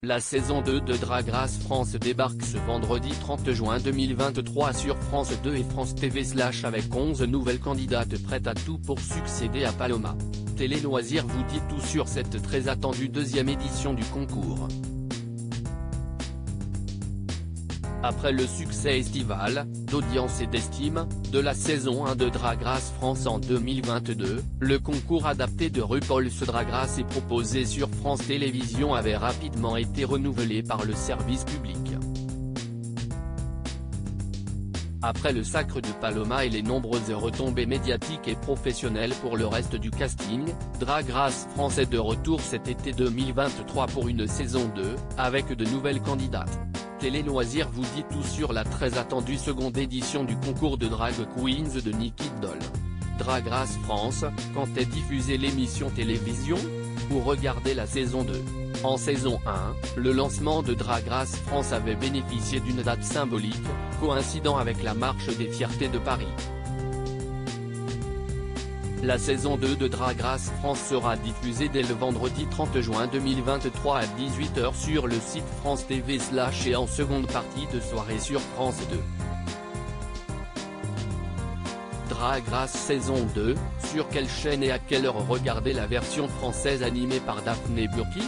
La saison 2 de Drag Race France débarque ce vendredi 30 juin 2023 sur France 2 et France TV / avec 11 nouvelles candidates prêtes à tout pour succéder à Paloma. Télé Loisirs vous dit tout sur cette très attendue deuxième édition du concours. Après le succès estival, d'audience et d'estime, de la saison 1 de Drag Race France en 2022, le concours adapté de RuPaul's Drag Race et proposé sur France Télévisions avait rapidement été renouvelé par le service public. Après le sacre de Paloma et les nombreuses retombées médiatiques et professionnelles pour le reste du casting, Drag Race France est de retour cet été 2023 pour une saison 2, avec de nouvelles candidates. Télé Loisirs vous dit tout sur la très attendue seconde édition du concours de Drag Queens de Nicky Doll. Drag Race France, quand est diffusée l'émission télévision ? Pour regarder la saison 2. En saison 1, le lancement de Drag Race France avait bénéficié d'une date symbolique, coïncidant avec la Marche des Fiertés de Paris. La saison 2 de Drag Race France sera diffusée dès le vendredi 30 juin 2023 à 18 h sur le site France TV / et en seconde partie de soirée sur France 2. Drag Race saison 2, sur quelle chaîne et à quelle heure regarder la version française animée par Daphné Burki ?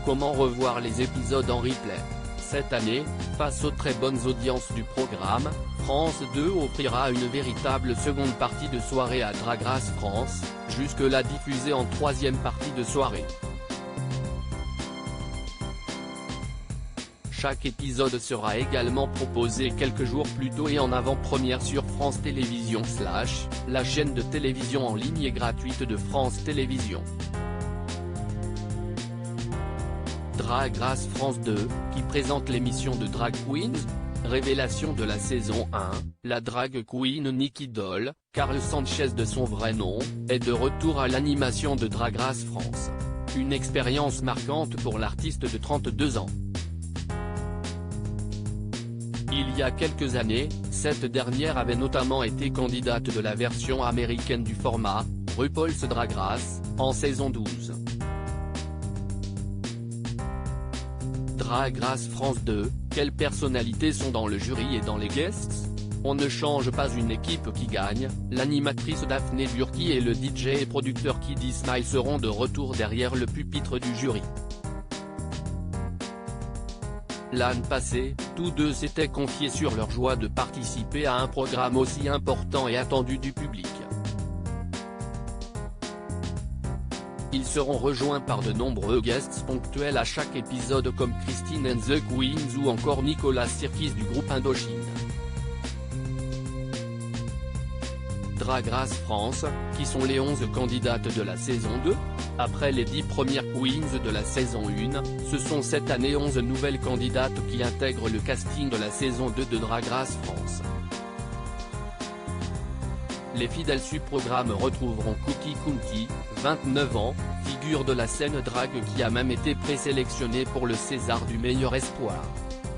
Comment revoir les épisodes en replay ? Cette année, face aux très bonnes audiences du programme, France 2 offrira une véritable seconde partie de soirée à Drag Race France, jusque-là diffusée en troisième partie de soirée. Chaque épisode sera également proposé quelques jours plus tôt et en avant-première sur France Télévisions / la chaîne de télévision en ligne et gratuite de France Télévisions. Drag Race France 2, qui présente l'émission de Drag Queens. Révélation de la saison 1, la drag queen Nicky Doll, Carl Sanchez de son vrai nom, est de retour à l'animation de Drag Race France. Une expérience marquante pour l'artiste de 32 ans. Il y a quelques années, cette dernière avait notamment été candidate de la version américaine du format, RuPaul's Drag Race, en saison 12. Drag Race France 2, quelles personnalités sont dans le jury et dans les guests ? On ne change pas une équipe qui gagne, l'animatrice Daphné Burki et le DJ et producteur Kiddy Smile seront de retour derrière le pupitre du jury. L'année passée, tous deux s'étaient confiés sur leur joie de participer à un programme aussi important et attendu du public. Ils seront rejoints par de nombreux guests ponctuels à chaque épisode comme Christine and the Queens ou encore Nicolas Sirkis du groupe Indochine. Drag Race France, qui sont les 11 candidates de la saison 2 ? Après les 10 premières queens de la saison 1, ce sont cette année 11 nouvelles candidates qui intègrent le casting de la saison 2 de Drag Race France. Les fidèles du programme retrouveront Cookie County, 29 ans, figure de la scène drag qui a même été présélectionnée pour le César du meilleur espoir.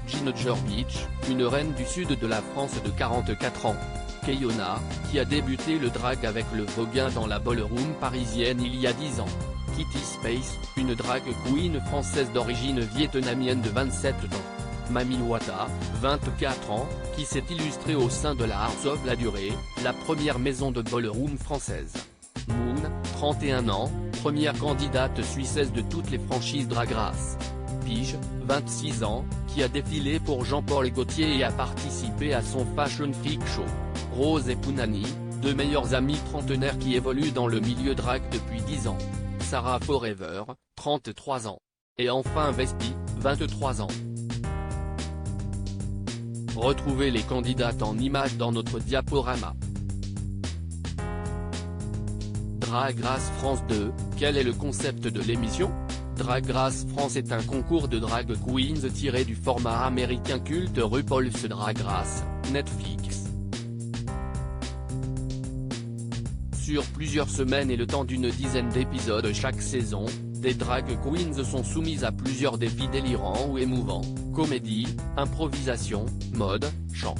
Ginger Beach, une reine du sud de la France de 44 ans. Keyona, qui a débuté le drag avec le Voguin dans la ballroom parisienne il y a 10 ans. Kitty Space, une drag queen française d'origine vietnamienne de 27 ans. Mami Wata, 24 ans, qui s'est illustrée au sein de la House of la Durée, la première maison de ballroom française. Moon, 31 ans, première candidate suissesse de toutes les franchises Drag Race. Pige, 26 ans, qui a défilé pour Jean-Paul Gaultier et a participé à son Fashion Freak Show. Rose et Punani, deux meilleures amies trentenaires qui évoluent dans le milieu drag depuis 10 ans. Sarah Forever, 33 ans. Et enfin Vespi, 23 ans. Retrouvez les candidates en images dans notre diaporama. Drag Race France 2, quel est le concept de l'émission ? Drag Race France est un concours de drag queens tiré du format américain culte RuPaul's Drag Race, Netflix. Sur plusieurs semaines et le temps d'une dizaine d'épisodes chaque saison, des drag queens sont soumises à plusieurs défis délirants ou émouvants, comédie, improvisation, mode, chant.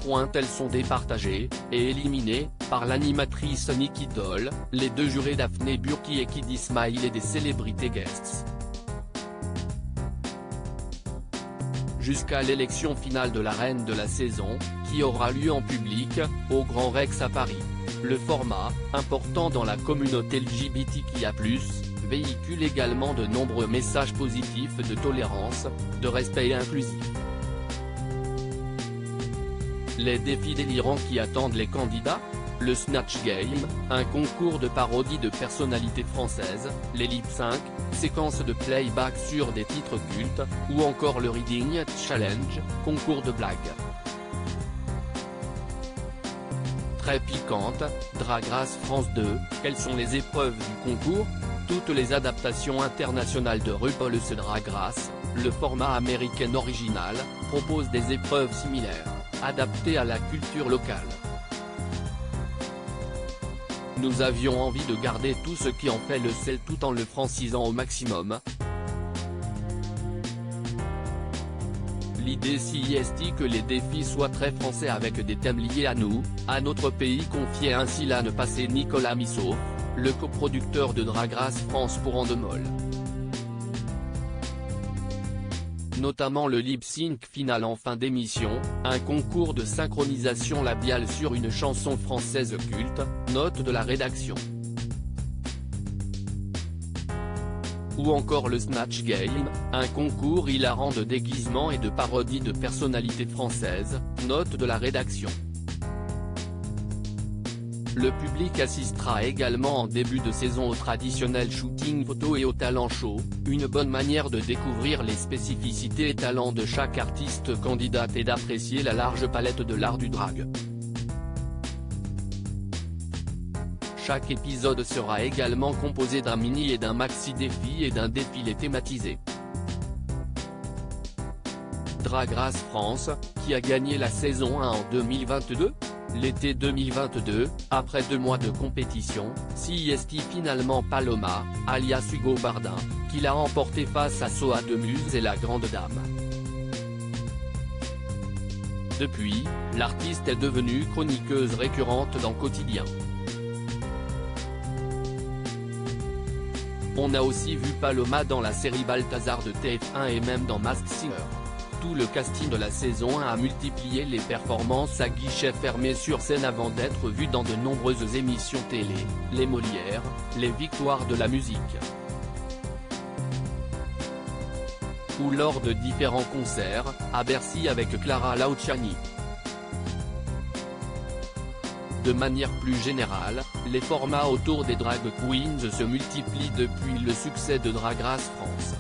point elles sont départagées, et éliminées, par l'animatrice Nikki Doll, les deux jurés Daphné Burki et Kid Ismail et des célébrités guests. Jusqu'à l'élection finale de la reine de la saison, qui aura lieu en public, au Grand Rex à Paris. Le format, important dans la communauté LGBTQIA+, véhicule également de nombreux messages positifs de tolérance, de respect et inclusif. Les défis délirants qui attendent les candidats ? Le Snatch Game, un concours de parodie de personnalités françaises, les lip sync, séquences de playback sur des titres cultes, ou encore le Reading Challenge, concours de blagues. Très piquante, Drag Race France 2, quelles sont les épreuves du concours ? Toutes les adaptations internationales de RuPaul's Drag Race, le format américain original, proposent des épreuves similaires, adaptées à la culture locale. Nous avions envie de garder tout ce qui en fait le sel tout en le francisant au maximum. L'idée si est que les défis soient très français avec des thèmes liés à nous, à notre pays, confiait ainsi l'âne passé Nicolas Missot, le coproducteur de Drag Race France pour Endemol. Notamment le lip-sync final en fin d'émission, un concours de synchronisation labiale sur une chanson française culte, note de la rédaction. Ou encore le Snatch Game, un concours hilarant de déguisement et de parodie de personnalités françaises, note de la rédaction. Le public assistera également en début de saison au traditionnel shooting photo et au talent show, une bonne manière de découvrir les spécificités et talents de chaque artiste candidate et d'apprécier la large palette de l'art du drag. Chaque épisode sera également composé d'un mini et d'un maxi défi et d'un défilé thématisé. Drag Race France, qui a gagné la saison 1 en 2022 ? L'été 2022, après 2 mois de compétition, CIST finalement Paloma, alias Hugo Bardin, qui l'a emporté face à Soa de Muse et la Grande Dame. Depuis, l'artiste est devenue chroniqueuse récurrente dans Quotidien. On a aussi vu Paloma dans la série Balthazar de TF1 et même dans Masked Singer. Tout le casting de la saison 1 a multiplié les performances à guichet fermé sur scène avant d'être vu dans de nombreuses émissions télé, les Molières, les Victoires de la musique, ou lors de différents concerts, à Bercy avec Clara Luciani. De manière plus générale, les formats autour des drag queens se multiplient depuis le succès de Drag Race France.